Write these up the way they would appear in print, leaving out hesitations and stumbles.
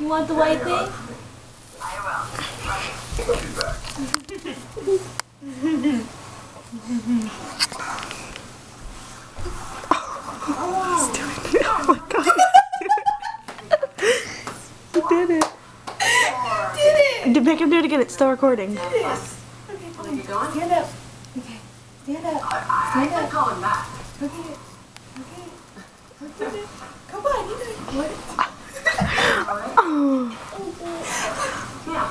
You want the white thing? I will. She's back. Oh my god. You did it. Did it! Make him do it again. It's still recording. Yes. Okay, Are you going? stand up. Okay, stand up. I can call him back. Okay. Okay. Come on, you did what? Oh. Yeah.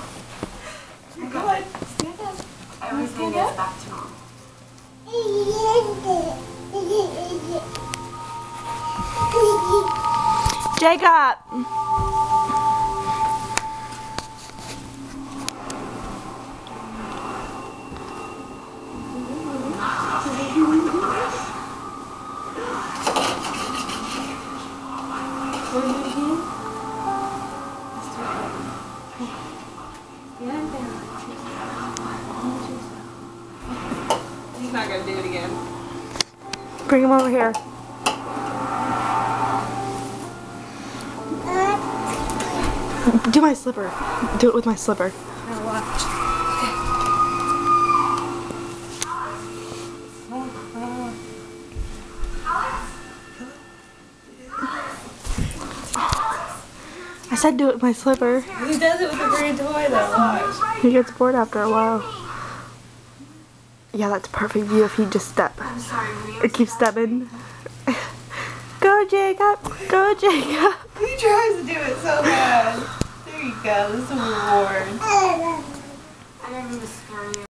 Come on, stand up. Everything is back to normal. Jacob. He's not gonna do it again. Bring him over here. Do my slipper. Do it with my slipper. Now watch. I said do it with my slipper. He does it with a green toy though, watch. He gets bored after a while. Yeah, that's perfect view if he just step. I'm sorry, It keeps stepping. Go Jacob! Go Jacob! He tries to do it so bad. There you go, this is a reward. I didn't mean to scare you.